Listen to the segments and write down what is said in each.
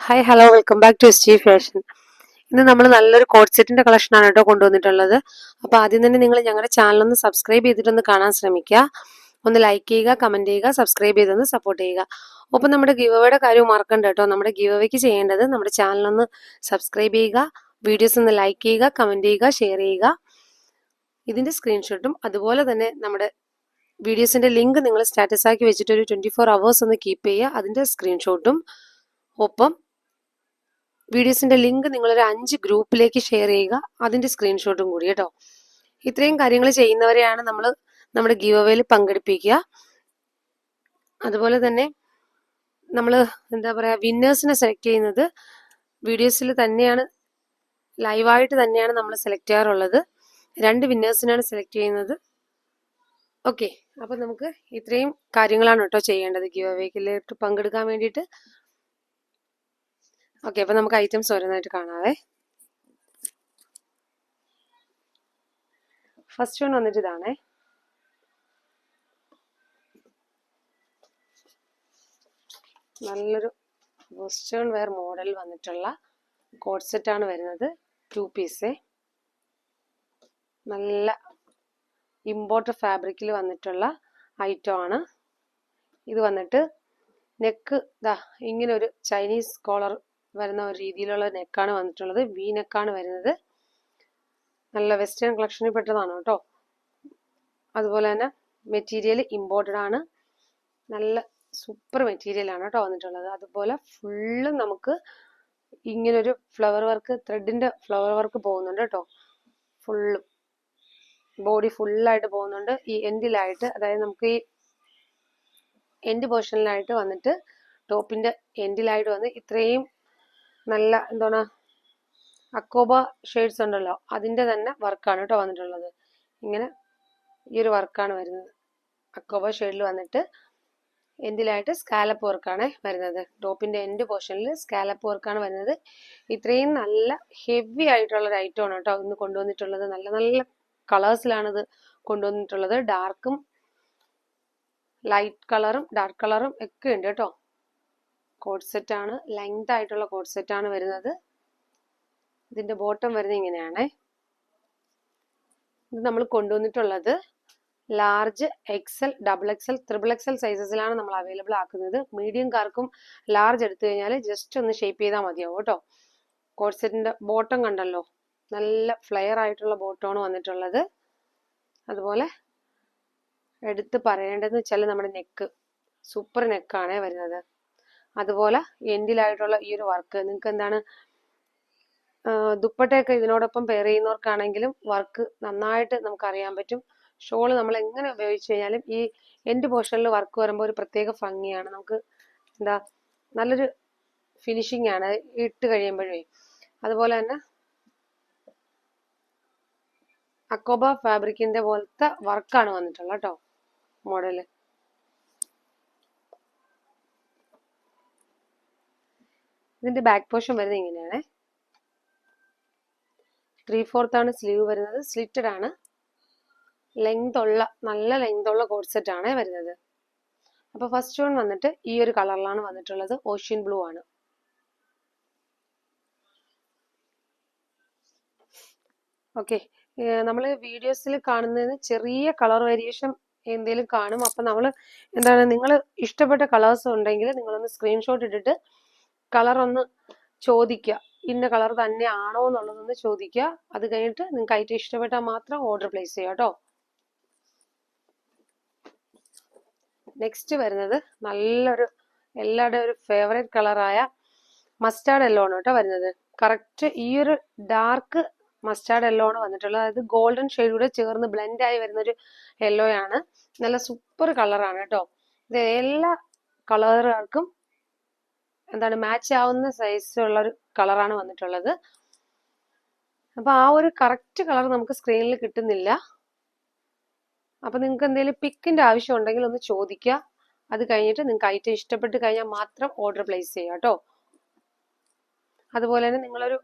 Hi hello welcome back to S G fashion. ഇന്ന് നമ്മൾ നല്ലൊരു കോഡ് സെറ്റിന്റെ കളക്ഷനാണ് കേട്ടോ കൊണ്ടുവന്നിട്ടുള്ളത്. അപ്പോൾ ആദ്യം തന്നെ നിങ്ങൾ ഞങ്ങളുടെ ചാനൽ ഒന്ന് സബ്സ്ക്രൈബ് ചെയ്തിട്ടൊന്ന് കാണാൻ ശ്രമിക്കുക. ഒന്ന് ലൈക്ക് ചെയ്യുക, കമന്റ് ചെയ്യുക, സബ്സ്ക്രൈബ് ചെയ്തൊന്ന് സപ്പോർട്ട് ചെയ്യുക. ഒപ്പം നമ്മുടെ ഗിവ് അവയുടെ കാര്യം മറക്കണ്ട കേട്ടോ. നമ്മുടെ ഗിവ് അവയ്ക്ക് ചെയ്യേണ്ടത് നമ്മുടെ ചാനലൊന്ന് സബ്സ്ക്രൈബ് ചെയ്യുക, വീഡിയോസ് ഒന്ന് ലൈക്ക് ചെയ്യുക, കമന്റ് ചെയ്യുക, ഷെയർ ചെയ്യുക. ഇതിന്റെ സ്ക്രീൻഷോട്ടും അതുപോലെ തന്നെ നമ്മുടെ വീഡിയോസിന്റെ ലിങ്ക് നിങ്ങൾ സ്റ്റാറ്റസ് ആക്കി വെച്ചിട്ട് ഒരു 24 hours ഒന്ന് കീപ്പ് ചെയ്യുക. അതിന്റെ സ്ക്രീൻഷോട്ടും ഒപ്പം വീഡിയോസിന്റെ ലിങ്ക് നിങ്ങളൊരു 5 ഗ്രൂപ്പിലേക്ക് ഷെയർ ചെയ്യുക. അതിന്റെ സ്ക്രീൻഷോട്ടും കൂടി കേട്ടോ. ഇത്രയും കാര്യങ്ങൾ ചെയ്യുന്നവരെയാണ് നമ്മൾ നമ്മുടെ ഗീവ് അവേയിൽ പങ്കെടുപ്പിക്കുക. അതുപോലെ തന്നെ നമ്മൾ വിന്നേഴ്സിനെ സെലക്ട് ചെയ്യുന്നത് വീഡിയോസിൽ തന്നെയാണ്, ലൈവായിട്ട് തന്നെയാണ് നമ്മൾ സെലക്ട് ചെയ്യാറുള്ളത്. 2 വിന്നേഴ്സിനാണ് സെലക്ട് ചെയ്യുന്നത്. ഓക്കെ, അപ്പൊ നമുക്ക് ഇത്രയും കാര്യങ്ങളാണ് കേട്ടോ ചെയ്യേണ്ടത് ഗീവ് അവേയിലേക്ക് പങ്കെടുക്കാൻ വേണ്ടിയിട്ട്. ഓക്കെ, അപ്പൊ നമുക്ക് ഐറ്റംസ് ഓരോന്നായിട്ട് കാണാവേ. ഫസ്റ്റ് വൺ വന്നിട്ട് ഇതാണേ. നല്ലൊരു വെസ്റ്റേൺ വെയർ മോഡൽ വന്നിട്ടുള്ള കോഡ് സെറ്റ് ആണ് വരുന്നത്. 2 പീസ്, നല്ല ഇമ്പോർട്ടഡ് ഫാബ്രിക്കിൽ വന്നിട്ടുള്ള ഐറ്റം ആണ്. ഇത് വന്നിട്ട് നെക്ക് ഇങ്ങനെ ഒരു ചൈനീസ് കോളർ വരുന്ന ഒരു രീതിയിലുള്ള നെക്കാണ് വന്നിട്ടുള്ളത്. വി നെക്കാണ് വരുന്നത്. നല്ല വെസ്റ്റേൺ കളക്ഷനിൽ പെട്ടതാണ് കേട്ടോ. അതുപോലെ തന്നെ മെറ്റീരിയൽ ഇമ്പോർട്ടഡ് ആണ്. നല്ല സൂപ്പർ മെറ്റീരിയൽ ആണ് കേട്ടോ വന്നിട്ടുള്ളത്. അതുപോലെ ഫുള്ളും നമുക്ക് ഇങ്ങനൊരു ഫ്ലവർ വർക്ക്, ത്രെഡിന്റെ ഫ്ലവർ വർക്ക് പോകുന്നുണ്ട് കേട്ടോ. ഫുള്ളും ബോഡി ഫുള്ളായിട്ട് പോകുന്നുണ്ട്. ഈ എൻഡിലായിട്ട്, അതായത് നമുക്ക് ഈ എൻഡ് പോർഷനിലായിട്ട് വന്നിട്ട് ടോപ്പിന്റെ എൻഡിലായിട്ട് വന്ന് ഇത്രയും നല്ല അക്കോബ ഷെയ്ഡ്സ് ഉണ്ടല്ലോ, അതിന്റെ തന്നെ വർക്കാണ് കേട്ടോ വന്നിട്ടുള്ളത്. ഇങ്ങനെ ഈ ഒരു വർക്കാണ് വരുന്നത്. അക്കോബ ഷെയ്ഡിൽ വന്നിട്ട് എൻഡിലായിട്ട് സ്കാലപ്പ് വർക്കാണ് വരുന്നത്. ടോപ്പിന്റെ എൻഡ് പോർഷനിൽ സ്കാലപ്പ് വർക്കാണ് വരുന്നത്. ഇത്രയും നല്ല ഹെവി ആയിട്ടുള്ള ഒരു ഐറ്റം ആണ് കേട്ടോ ഇന്ന് കൊണ്ടുവന്നിട്ടുള്ളത്. നല്ല നല്ല കളേഴ്സിലാണ് ഇത് കൊണ്ടുവന്നിട്ടുള്ളത്. ഡാർക്കും ലൈറ്റ് കളറും ഡാർക്ക് കളറും ഒക്കെ ഉണ്ട് കേട്ടോ. കോഡ് സെറ്റ് ആണ്, ലെങ്ത് ആയിട്ടുള്ള കോഡ് സെറ്റ് ആണ് വരുന്നത്. ഇതിന്റെ ബോട്ടം വരുന്നത് ഇങ്ങനെയാണ്. ഇത് നമ്മൾ കൊണ്ടുവന്നിട്ടുള്ളത് large, XL, double XL, triple XL സൈസസിലാണ് നമ്മൾ അവൈലബിൾ ആക്കുന്നത്. മീഡിയംകാർക്കും ലാർജ് എടുത്തു കഴിഞ്ഞാൽ ജസ്റ്റ് ഒന്ന് ഷേപ്പ് ചെയ്താൽ മതിയാവും കേട്ടോ. കോഡ് സെറ്റിന്റെ ബോട്ടം കണ്ടല്ലോ, നല്ല ഫ്ലെയർ ആയിട്ടുള്ള ബോട്ടമാണ് വന്നിട്ടുള്ളത്. അതുപോലെ എടുത്ത് പറയേണ്ടതെന്ന് വെച്ചാൽ നമ്മുടെ നെക്ക് സൂപ്പർ നെക്കാണ് വരുന്നത്. അതുപോലെ എൻഡിലായിട്ടുള്ള ഈ ഒരു വർക്ക് നിങ്ങൾക്ക് ദുപ്പട്ടയൊക്കെ ഇതിനോടൊപ്പം പെയർ ചെയ്യുന്നവർക്കാണെങ്കിലും വർക്ക് നന്നായിട്ട് നമുക്ക് അറിയാൻ പറ്റും. ഷോള് നമ്മൾ എങ്ങനെ ഉപയോഗിച്ച് കഴിഞ്ഞാലും ഈ എൻഡ് പോർഷനിൽ വർക്ക് വരുമ്പോൾ ഒരു പ്രത്യേക ഭംഗിയാണ്. നമുക്ക് നല്ലൊരു ഫിനിഷിംഗ് ആണ് ഇട്ട് കഴിയുമ്പോഴേ. അതുപോലെ തന്നെ അക്കോബ ഫാബ്രിക്കിന്റെ പോലത്തെ വർക്കാണ് വന്നിട്ടുള്ളത് കേട്ടോ മോഡല്. ഇതിന്റെ ബാക്ക് പോർഷൻ വരുന്നത് ഇങ്ങനെയാണ്. 3/4 ആണ് സ്ലീവ് വരുന്നത്. സ്ലിറ്റഡ് ആണ്. നല്ല ലെങ്ത് ഉള്ള കോഡ് സെറ്റ് ആണ് വരുന്നത്. അപ്പൊ ഫസ്റ്റ് വൺ വന്നിട്ട് ഈ ഒരു കളറിലാണ് വന്നിട്ടുള്ളത്. ഓഷ്യൻ ബ്ലൂ ആണ്. ഓക്കെ, നമ്മൾ വീഡിയോസിൽ കാണുന്നതിന് ചെറിയ കളർ വേരിയേഷൻ എന്തെങ്കിലും കാണും. അപ്പൊ നമ്മൾ നിങ്ങൾ ഇഷ്ടപ്പെട്ട കളേഴ്സ് ഉണ്ടെങ്കിൽ നിങ്ങളൊന്ന് സ്ക്രീൻഷോട്ട് ഇട്ടിട്ട് കളർ ഒന്ന് ചോദിക്കുക. ഇന്ന കളർ തന്നെയാണോ എന്നുള്ളതൊന്ന് ചോദിക്കുക. അത് കഴിഞ്ഞിട്ട് നിങ്ങൾക്ക് ഐറ്റം ഇഷ്ടപ്പെട്ടാൽ മാത്രം ഓർഡർ പ്ലേസ് ചെയ്യുക കേട്ടോ. നെക്സ്റ്റ് വരുന്നത് നല്ലൊരു എല്ലാവരുടെയും ഒരു ഫേവറേറ്റ് കളറായ മസ്റ്റാർഡ് യെല്ലോ ആണ് കേട്ടോ വരുന്നത്. കറക്റ്റ് ഈ ഒരു ഡാർക്ക് മസ്റ്റാർഡ് യെല്ലോ ആണ് വന്നിട്ടുള്ളത്. അതായത് ഗോൾഡൻ ഷെയ്ഡ് കൂടെ ചേർന്ന് ബ്ലെൻഡ് ആയി വരുന്ന ഒരു യെല്ലോ ആണ്. നല്ല സൂപ്പർ കളറാണ് കേട്ടോ. ഇത് എല്ലാ കളറുകാർക്കും മാച്ച് ആവുന്ന സൈസുള്ള ഒരു കളറാണ് വന്നിട്ടുള്ളത്. അപ്പൊ ആ ഒരു കറക്റ്റ് കളർ നമുക്ക് സ്ക്രീനിൽ കിട്ടുന്നില്ല. അപ്പൊ നിങ്ങൾക്ക് എന്തെങ്കിലും പിക്കിന്റെ ആവശ്യം ഉണ്ടെങ്കിൽ ഒന്ന് ചോദിക്കുക. അത് കഴിഞ്ഞിട്ട് നിങ്ങൾക്ക് ഐറ്റം ഇഷ്ടപ്പെട്ട് കഴിഞ്ഞാൽ മാത്രം ഓർഡർ പ്ലേസ് ചെയ്യുക കേട്ടോ. അതുപോലെ തന്നെ നിങ്ങളൊരു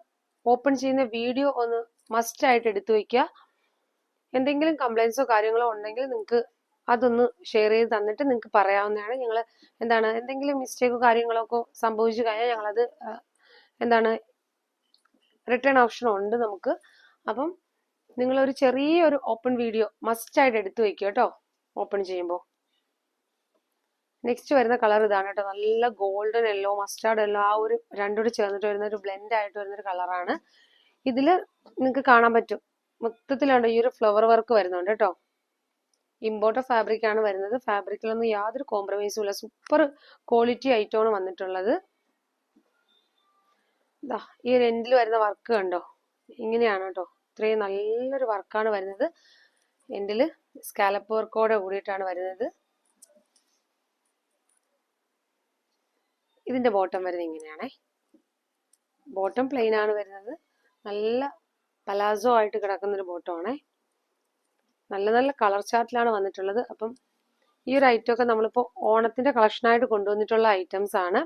ഓപ്പൺ ചെയ്യുന്ന വീഡിയോ ഒന്ന് മസ്റ്റ് ആയിട്ട് എടുത്തു വെക്കുക. എന്തെങ്കിലും കംപ്ലൈൻസോ കാര്യങ്ങളോ ഉണ്ടെങ്കിൽ നിങ്ങൾക്ക് അതൊന്ന് ഷെയർ ചെയ്ത് തന്നിട്ട് നിങ്ങൾക്ക് പറയാവുന്നതാണ്. ഞങ്ങൾ എന്തെങ്കിലും മിസ്റ്റേക്കോ കാര്യങ്ങളൊക്കെ സംഭവിച്ചു കഴിഞ്ഞാൽ ഞങ്ങളത് എന്താണ് റിട്ടേൺ ഓപ്ഷൻ ഉണ്ട് നമുക്ക്. അപ്പം നിങ്ങളൊരു ചെറിയൊരു ഓപ്പൺ വീഡിയോ മസ്റ്റ് ആയിട്ട് എടുത്തു വെക്കുക കേട്ടോ ഓപ്പൺ ചെയ്യുമ്പോൾ. നെക്സ്റ്റ് വരുന്ന കളർ ഇതാണ് കേട്ടോ. നല്ല ഗോൾഡൻ യെല്ലോ, മസ്റ്റാർഡ് യെല്ലോ, ആ ഒരു രണ്ടുകൂടി ചേർന്നിട്ട് വരുന്ന ഒരു ബ്ലെൻഡ് ആയിട്ട് വരുന്നൊരു കളറാണ്. ഇതില് നിങ്ങൾക്ക് കാണാൻ പറ്റും മൊത്തത്തിലുണ്ട് ഈ ഒരു ഫ്ലവർ വർക്ക് വരുന്നുണ്ട് കേട്ടോ. ഇമ്പോർട്ടഡ് ഫാബ്രിക് ആണ് വരുന്നത്. ഫാബ്രിക്കിലൊന്നും യാതൊരു കോംപ്രമൈസും ഇല്ല. സൂപ്പർ ക്വാളിറ്റി ഐറ്റമാണ് വന്നിട്ടുള്ളത്. ഈ ഒരു എൻഡിൽ വരുന്ന വർക്ക് കണ്ടോ, ഇങ്ങനെയാണ് കേട്ടോ. ഇത്രയും നല്ലൊരു വർക്കാണ് വരുന്നത്. എൻഡിൽ സ്കാലപ്പ് വർക്കോടെ കൂടിയിട്ടാണ് വരുന്നത്. ഇതിന്റെ ബോട്ടം വരുന്നത് ഇങ്ങനെയാണേ. ബോട്ടം പ്ലെയിൻ ആണ് വരുന്നത്. നല്ല പലാസോ ആയിട്ട് കിടക്കുന്ന ഒരു ബോട്ടം ആണേ. നല്ല നല്ല കളർ ചാർട്ടിലാണ് വന്നിട്ടുള്ളത്. അപ്പം ഈ ഒരു ഐറ്റം ഒക്കെ നമ്മളിപ്പോൾ ഓണത്തിന്റെ കളക്ഷനായിട്ട് കൊണ്ടുവന്നിട്ടുള്ള ഐറ്റംസ് ആണ്.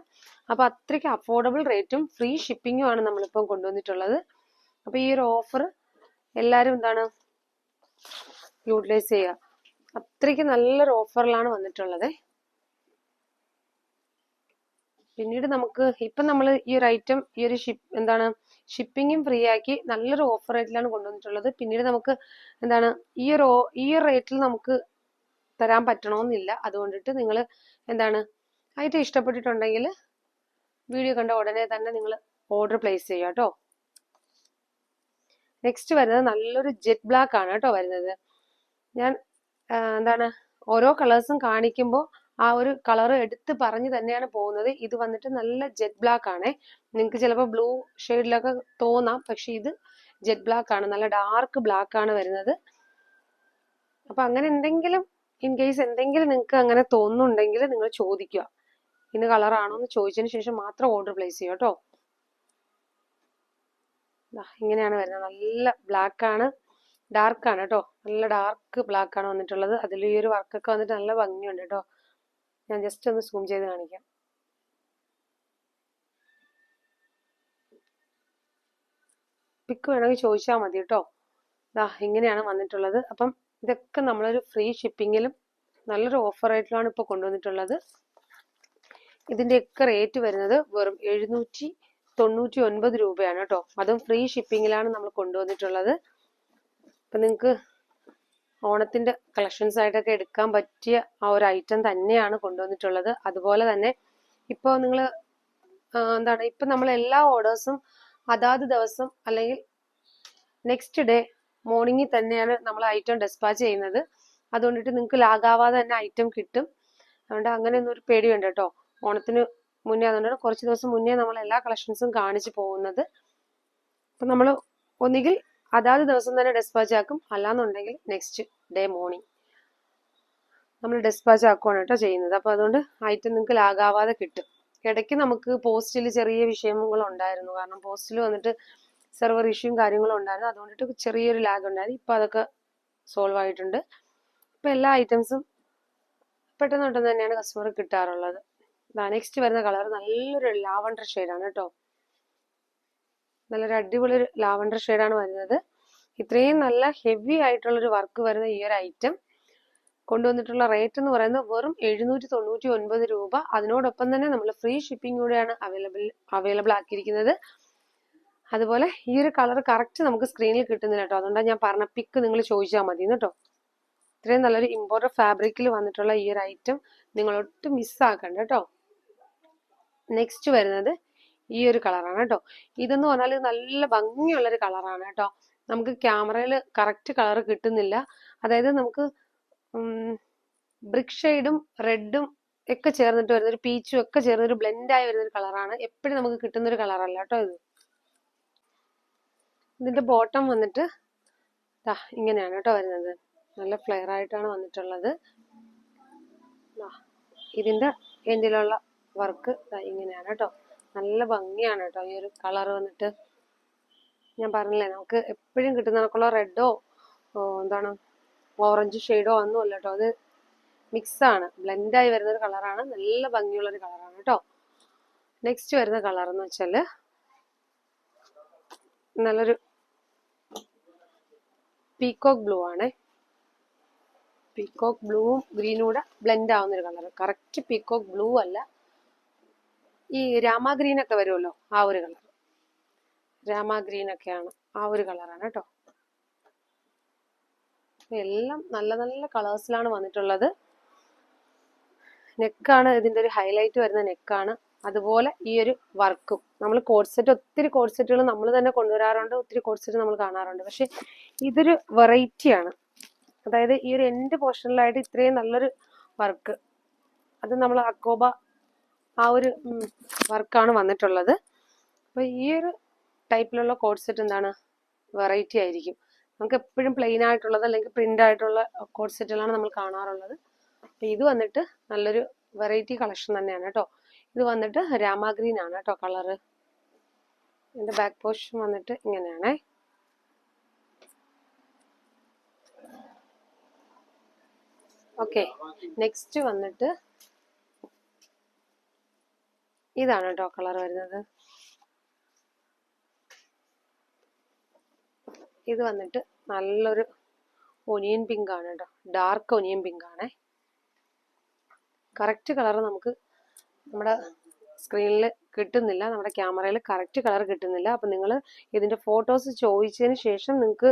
അപ്പൊ അത്രയ്ക്ക് അഫോർഡബിൾ റേറ്റും ഫ്രീ ഷിപ്പിങ്ങും ആണ് നമ്മളിപ്പം കൊണ്ടുവന്നിട്ടുള്ളത്. അപ്പൊ ഈ ഒരു ഓഫർ എല്ലാവരും എന്താണ് യൂട്ടിലൈസ് ചെയ്യുക. അത്രയ്ക്ക് നല്ലൊരു ഓഫറിലാണ് വന്നിട്ടുള്ളത്. പിന്നീട് നമുക്ക് ഇപ്പം നമ്മൾ ഈ ഒരു ഐറ്റം ഈ ഒരു ഷിപ്പിങ്ങും ഫ്രീ ആക്കി നല്ലൊരു ഓഫർ റേറ്റിലാണ് കൊണ്ടുവന്നിട്ടുള്ളത്. പിന്നീട് നമുക്ക് എന്താണ് ഈ ഒരു റേറ്റിൽ നമുക്ക് തരാൻ പറ്റണമെന്നില്ല. അതുകൊണ്ടിട്ട് നിങ്ങൾ എന്താണ് ഐറ്റം ഇഷ്ടപ്പെട്ടിട്ടുണ്ടെങ്കിൽ വീഡിയോ കണ്ട ഉടനെ തന്നെ നിങ്ങൾ ഓർഡർ പ്ലേസ് ചെയ്യുക കേട്ടോ. നെക്സ്റ്റ് വരുന്നത് നല്ലൊരു ജെറ്റ് ബ്ലാക്ക് ആണ് കേട്ടോ വരുന്നത്. ഞാൻ എന്താണ് ഓരോ കളേഴ്സും കാണിക്കുമ്പോൾ ആ ഒരു കളർ എടുത്ത് പറഞ്ഞു തന്നെയാണ് പോകുന്നത്. ഇത് വന്നിട്ട് നല്ല ജെറ്റ് ബ്ലാക്ക് ആണ്. നിങ്ങൾക്ക് ചിലപ്പോൾ ബ്ലൂ ഷെയ്ഡിലൊക്കെ തോന്നാം, പക്ഷെ ഇത് ജെറ്റ് ബ്ലാക്ക് ആണ്. നല്ല ഡാർക്ക് ബ്ലാക്ക് ആണ് വരുന്നത്. അപ്പൊ അങ്ങനെ എന്തെങ്കിലും ഇൻ കേസ് എന്തെങ്കിലും നിങ്ങൾക്ക് അങ്ങനെ തോന്നുന്നുണ്ടെങ്കിൽ നിങ്ങൾ ചോദിക്കുക. ഇന്ന് കളറാണോ എന്ന് ചോദിച്ചതിന് ശേഷം മാത്രം ഓർഡർ പ്ലേസ് ചെയ്യുക കേട്ടോ. ഇങ്ങനെയാണ് വരുന്നത്. നല്ല ബ്ലാക്ക് ആണ്, ഡാർക്ക് ആണ് കേട്ടോ. നല്ല ഡാർക്ക് ബ്ലാക്ക് ആണ് വന്നിട്ടുള്ളത്. അതിൽ ഈ ഒരു വർക്കൊക്കെ വന്നിട്ട് നല്ല ഭംഗിയുണ്ട് കേട്ടോ. ഞാൻ ജസ്റ്റ് ഒന്ന് സൂം ചെയ്ത് കാണിക്കാം. പിക്ക് വേണമെങ്കിൽ ചോദിച്ചാൽ മതി കേട്ടോ. ഇങ്ങനെയാണ് വന്നിട്ടുള്ളത്. അപ്പം ഇതൊക്കെ നമ്മളൊരു ഫ്രീ ഷിപ്പിങ്ങിലും നല്ലൊരു ഓഫർ റേറ്റിലാണ് ഇപ്പോൾ കൊണ്ടുവന്നിട്ടുള്ളത്. ഇതിന്റെയൊക്കെ റേറ്റ് വരുന്നത് വെറും 799 രൂപയാണ് കേട്ടോ. അതും ഫ്രീ ഷിപ്പിങ്ങിലാണ് നമ്മൾ കൊണ്ടുവന്നിട്ടുള്ളത്. അപ്പൊ നിങ്ങൾക്ക് ഓണത്തിന്റെ കളക്ഷൻസ് ആയിട്ടൊക്കെ എടുക്കാൻ പറ്റിയ ആ ഒരു ഐറ്റം തന്നെയാണ് കൊണ്ടുവന്നിട്ടുള്ളത്. അതുപോലെ തന്നെ ഇപ്പോൾ നിങ്ങൾ എന്താണ് ഇപ്പൊ നമ്മൾ എല്ലാ ഓർഡേഴ്സും അതാത് ദിവസം അല്ലെങ്കിൽ നെക്സ്റ്റ് ഡേ മോർണിംഗിൽ തന്നെയാണ് നമ്മൾ ഐറ്റം ഡെസ്പാച്ച് ചെയ്യുന്നത്. അതുകൊണ്ടിട്ട് നിങ്ങൾക്ക് ലാഗാവാതെ തന്നെ ഐറ്റം കിട്ടും. അതുകൊണ്ട് അങ്ങനെയൊന്നും ഒരു പേടി വേണ്ട കേട്ടോ. ഓണത്തിന് മുന്നേ അതുകൊണ്ട് കുറച്ച് ദിവസം മുന്നേ നമ്മൾ എല്ലാ കളക്ഷൻസും കാണിച്ചു പോകുന്നത്. അപ്പൊ നമ്മൾ ഒന്നുകിൽ അതാത് ദിവസം തന്നെ ഡെസ്പാച്ച് ആക്കും, അല്ലാന്നുണ്ടെങ്കിൽ നെക്സ്റ്റ് ഡേ മോർണിംഗ് നമ്മൾ ഡെസ്പാച്ച് ആക്കുവാണ് കേട്ടോ ചെയ്യുന്നത്. അപ്പൊ അതുകൊണ്ട് ഐറ്റം നിങ്ങൾക്ക് ലാഗാവാതെ കിട്ടും. ഇടയ്ക്ക് നമുക്ക് പോസ്റ്റിൽ ചെറിയ വിഷയങ്ങൾ ഉണ്ടായിരുന്നു. കാരണം പോസ്റ്റിൽ വന്നിട്ട് സെർവർ ഇഷ്യൂയും കാര്യങ്ങളും ഉണ്ടായിരുന്നു. അതുകൊണ്ടിട്ട് ചെറിയൊരു ലാഗ് ഉണ്ടായിരുന്നു. ഇപ്പൊ അതൊക്കെ സോൾവ് ആയിട്ടുണ്ട്. ഇപ്പൊ എല്ലാ ഐറ്റംസും പെട്ടെന്ന് പെട്ടെന്ന് തന്നെയാണ് കസ്റ്റമർ കിട്ടാറുള്ളത്. നെക്സ്റ്റ് വരുന്ന കളർ നല്ലൊരു ലാവണ്ടർ ഷെയ്ഡാണ് കേട്ടോ. നല്ലൊരു അടിപൊളി ഒരു ലാവണ്ടർ ഷെയ്ഡാണ് വരുന്നത്. ഇത്രയും നല്ല ഹെവി ആയിട്ടുള്ളൊരു വർക്ക് വരുന്ന ഈ ഒരു ഐറ്റം കൊണ്ടുവന്നിട്ടുള്ള റേറ്റ് എന്ന് പറയുന്നത് വെറും 799 രൂപ. അതിനോടൊപ്പം തന്നെ നമ്മൾ ഫ്രീ ഷിപ്പിംഗ് കൂടെയാണ് അവൈലബിൾ ആക്കിയിരിക്കുന്നത്. അതുപോലെ ഈ ഒരു കളർ കറക്റ്റ് നമുക്ക് സ്ക്രീനിൽ കിട്ടുന്നില്ല കേട്ടോ. അതുകൊണ്ടാണ് ഞാൻ പറഞ്ഞ പിക്ക് നിങ്ങൾ ചോദിച്ചാൽ മതി കേട്ടോ. ഇത്രയും നല്ലൊരു ഇമ്പോർട്ടഡ് ഫാബ്രിക്കിൽ വന്നിട്ടുള്ള ഈ ഒരു ഐറ്റം നിങ്ങൾ ഒട്ടും മിസ്സാക്കണ്ട കേട്ടോ. നെക്സ്റ്റ് വരുന്നത് ഈ ഒരു കളറാണ് കേട്ടോ. ഇതെന്ന് പറഞ്ഞാൽ നല്ല ഭംഗിയുള്ളൊരു കളറാണ് കേട്ടോ. നമുക്ക് ക്യാമറയിൽ കറക്റ്റ് കളർ കിട്ടുന്നില്ല. അതായത് നമുക്ക് ബ്രിക്ക് ഷെയ്ഡും റെഡും ഒക്കെ ചേർന്നിട്ട് വരുന്ന ഒരു പീച്ചും ഒക്കെ ചേർന്നൊരു ബ്ലെൻഡായി വരുന്ന ഒരു കളറാണ്. എപ്പോഴും നമുക്ക് കിട്ടുന്ന ഒരു കളറല്ല കേട്ടോ ഇത്. ഇതിന്റെ ബോട്ടം വന്നിട്ട് ഇങ്ങനെയാണ് കേട്ടോ വരുന്നത്. നല്ല ഫ്ലെയർ ആയിട്ടാണ് വന്നിട്ടുള്ളത്. ഇതിന്റെ എൻഡിലുള്ള വർക്ക് ഇങ്ങനെയാണ് കേട്ടോ. നല്ല ഭംഗിയാണ് കേട്ടോ ഈ ഒരു കളർ വന്നിട്ട്. ഞാൻ പറഞ്ഞില്ലേ നമുക്ക് എപ്പോഴും കിട്ടുന്ന കണക്കുള്ള റെഡോ എന്താണ് ഓറഞ്ച് ഷെയ്ഡോ ഒന്നുമല്ല കേട്ടോ. അത് മിക്സ് ആണ്, ബ്ലെൻഡായി വരുന്ന ഒരു കളറാണ്. നല്ല ഭംഗിയുള്ള ഒരു കളറാണ് കേട്ടോ. നെക്സ്റ്റ് വരുന്ന കളർ എന്ന് വെച്ചാല് നല്ലൊരു പീകോക്ക് ബ്ലൂ ആണ്. പീകോക്ക് ബ്ലൂവും ഗ്രീനും കൂടെ ബ്ലെൻഡ് ആവുന്ന ഒരു കളർ. കറക്റ്റ് പീകോക്ക് ബ്ലൂ അല്ല, ഈ രാമ ഗ്രീൻ ഒക്കെ വരുമല്ലോ ആ ഒരു കളർ. രാമ ഗ്രീൻ ഒക്കെയാണ്, ആ ഒരു കളറാണ് കേട്ടോ. എല്ലാം നല്ല നല്ല കളേഴ്സിലാണ് വന്നിട്ടുള്ളത്. നെക്കാണ് ഇതിന്റെ ഒരു ഹൈലൈറ്റ് വരുന്ന നെക്കാണ്. അതുപോലെ ഈ ഒരു വർക്കും നമ്മൾ കോഡ് സെറ്റ്, ഒത്തിരി കോഡ് സെറ്റുകൾ നമ്മൾ തന്നെ കൊണ്ടുവരാറുണ്ട്, ഒത്തിരി കോഡ് സെറ്റ് നമ്മൾ കാണാറുണ്ട്. പക്ഷെ ഇതൊരു വെറൈറ്റിയാണ്. അതായത് ഈ ഒരു എൻഡ് പോർഷനിലായിട്ട് ഇത്രയും നല്ലൊരു വർക്ക്, അത് നമ്മൾ അക്കോബ ആ ഒരു വർക്കാണ് വന്നിട്ടുള്ളത്. അപ്പൊ ഈ ഒരു ടൈപ്പിലുള്ള കോഡ് സെറ്റ് എന്താണ്, വെറൈറ്റി ആയിരിക്കും. നമുക്ക് എപ്പോഴും പ്ലെയിൻ ആയിട്ടുള്ളത് അല്ലെങ്കിൽ പ്രിന്റ് ആയിട്ടുള്ള കോഡ് സെറ്റുകളാണ് നമ്മൾ കാണാറുള്ളത്. അപ്പൊ ഇത് വന്നിട്ട് നല്ലൊരു വെറൈറ്റി കളക്ഷൻ തന്നെയാണ് കേട്ടോ. ഇത് വന്നിട്ട് രാമ ഗ്രീൻ ആണ് കേട്ടോ കളറ്. ഇതിന്റെ ബാക്ക് പോർഷൻ വന്നിട്ട് ഇങ്ങനെയാണേ. ഓക്കെ, നെക്സ്റ്റ് വന്നിട്ട് ഇതാണ് കേട്ടോ കളർ വരുന്നത്. ഇത് വന്നിട്ട് നല്ലൊരു ഒനിയൻ പിങ്ക് ആണ് കേട്ടോ, ഡാർക്ക് ഒനിയൻ പിങ്ക് ആണേ. കറക്റ്റ് കളർ നമുക്ക് നമ്മുടെ സ്ക്രീനിൽ കിട്ടുന്നില്ല, നമ്മുടെ ക്യാമറയിൽ കറക്റ്റ് കളർ കിട്ടുന്നില്ല. അപ്പം നിങ്ങൾ ഇതിന്റെ ഫോട്ടോസ് ചോദിച്ചതിന് ശേഷം നിങ്ങൾക്ക്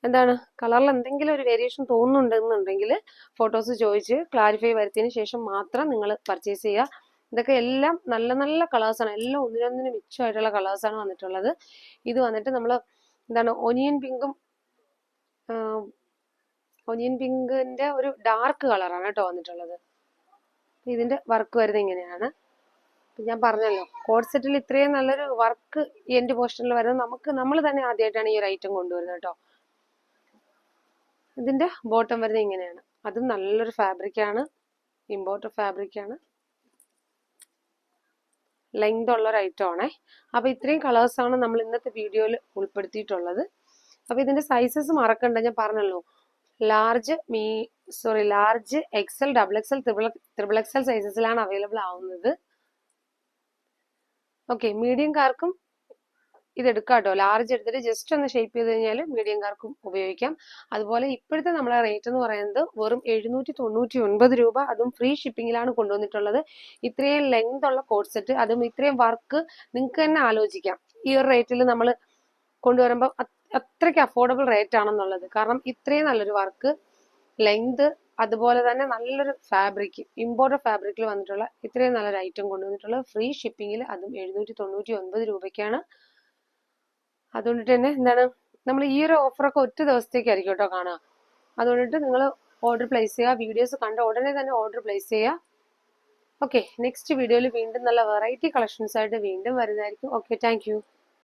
എന്താണ് കളറിൽ എന്തെങ്കിലും ഒരു വേരിയേഷൻ തോന്നുന്നുണ്ടെന്നുണ്ടെങ്കിൽ ഫോട്ടോസ് ചോദിച്ച് ക്ലാരിഫൈ വരുത്തിയതിന് ശേഷം മാത്രം നിങ്ങൾ പർച്ചേസ് ചെയ്യുക. ഇതൊക്കെ എല്ലാം നല്ല നല്ല കളേഴ്സാണ്, എല്ലാം ഒന്നിനൊന്നിന് മിച്ചമായിട്ടുള്ള കളേഴ്സാണ് വന്നിട്ടുള്ളത്. ഇത് വന്നിട്ട് നമ്മൾ എന്താണ് ഒനിയൻ പിങ്കിന്റെ ഒരു ഡാർക്ക് കളറാണ് കേട്ടോ വന്നിട്ടുള്ളത്. ഇതിന്റെ വർക്ക് വരുന്നത് ഇങ്ങനെയാണ്. ഞാൻ പറഞ്ഞല്ലോ കോഡ് സെറ്റിൽ ഇത്രയും നല്ലൊരു വർക്ക് എൻഡ് പോർഷനിൽ വരുന്നത് നമ്മൾ തന്നെ ആദ്യമായിട്ടാണ് ഈ ഒരു ഐറ്റം കൊണ്ടുവരുന്നത് കേട്ടോ. ഇതിന്റെ ബോട്ടം വരുന്നത് ഇങ്ങനെയാണ്. അതും നല്ലൊരു ഫാബ്രിക് ആണ്, ഇമ്പോർട്ടഡ് ഫാബ്രിക് ആണ്, ലെങ്ത് ഉള്ള ഒരു ഐറ്റം ആണേ. അപ്പൊ ഇത്രയും കളേഴ്സ് ആണ് നമ്മൾ ഇന്നത്തെ വീഡിയോയിൽ ഉൾപ്പെടുത്തിയിട്ടുള്ളത്. അപ്പൊ ഇതിന്റെ സൈസസ് മറക്കണ്ട, ഞാൻ പറഞ്ഞല്ലോ large XL, double XL, triple XL സൈസസിലാണ് അവൈലബിൾ ആവുന്നത്. ഓക്കെ, മീഡിയംകാർക്കും ഇത് എടുക്കാം കേട്ടോ. ലാർജ് എടുത്തിട്ട് ജസ്റ്റ് ഒന്ന് ഷേപ്പ് ചെയ്ത് കഴിഞ്ഞാൽ മീഡിയംകാർക്കും ഉപയോഗിക്കാം. അതുപോലെ ഇപ്പോഴത്തെ നമ്മളെ റേറ്റ് എന്ന് പറയുന്നത് വെറും 799 രൂപ, അതും ഫ്രീ ഷിപ്പിങ്ങിലാണ് കൊണ്ടുവന്നിട്ടുള്ളത്. ഇത്രയും ലെങ്ത് ഉള്ള കോഡ് സെറ്റ്, അതും ഇത്രയും വർക്ക് നിങ്ങൾക്ക് തന്നെ ആലോചിക്കാം ഈ ഒരു റേറ്റിൽ നമ്മൾ കൊണ്ടുവരുമ്പോൾ അത്രയ്ക്ക് അഫോർഡബിൾ റേറ്റ് ആണെന്നുള്ളത്. കാരണം ഇത്രയും നല്ലൊരു വർക്ക്, ലെങ്ത്, അതുപോലെ തന്നെ നല്ലൊരു ഫാബ്രിക്, ഇമ്പോർട്ടഡ് ഫാബ്രിക്കിൽ വന്നിട്ടുള്ള ഇത്രയും നല്ലൊരു ഐറ്റം കൊണ്ടുവന്നിട്ടുള്ളത് ഫ്രീ ഷിപ്പിങ്ങിൽ, അതും 799 രൂപയ്ക്കാണ്. അതുകൊണ്ടിട്ട് തന്നെ എന്താണ് നമ്മൾ ഈ ഒരു ഓഫറൊക്കെ ഒറ്റ ദിവസത്തേക്കായിരിക്കും കേട്ടോ കാണുക. അതുകൊണ്ടിട്ട് നിങ്ങൾ ഓർഡർ പ്ലേസ് ചെയ്യുക, വീഡിയോസ് കണ്ട ഉടനെ തന്നെ ഓർഡർ പ്ലേസ് ചെയ്യുക. ഓക്കെ, നെക്സ്റ്റ് വീഡിയോയിൽ വീണ്ടും നല്ല വെറൈറ്റി കളക്ഷൻസ് ആയിട്ട് വീണ്ടും വരുന്നതായിരിക്കും. Okay, thank you.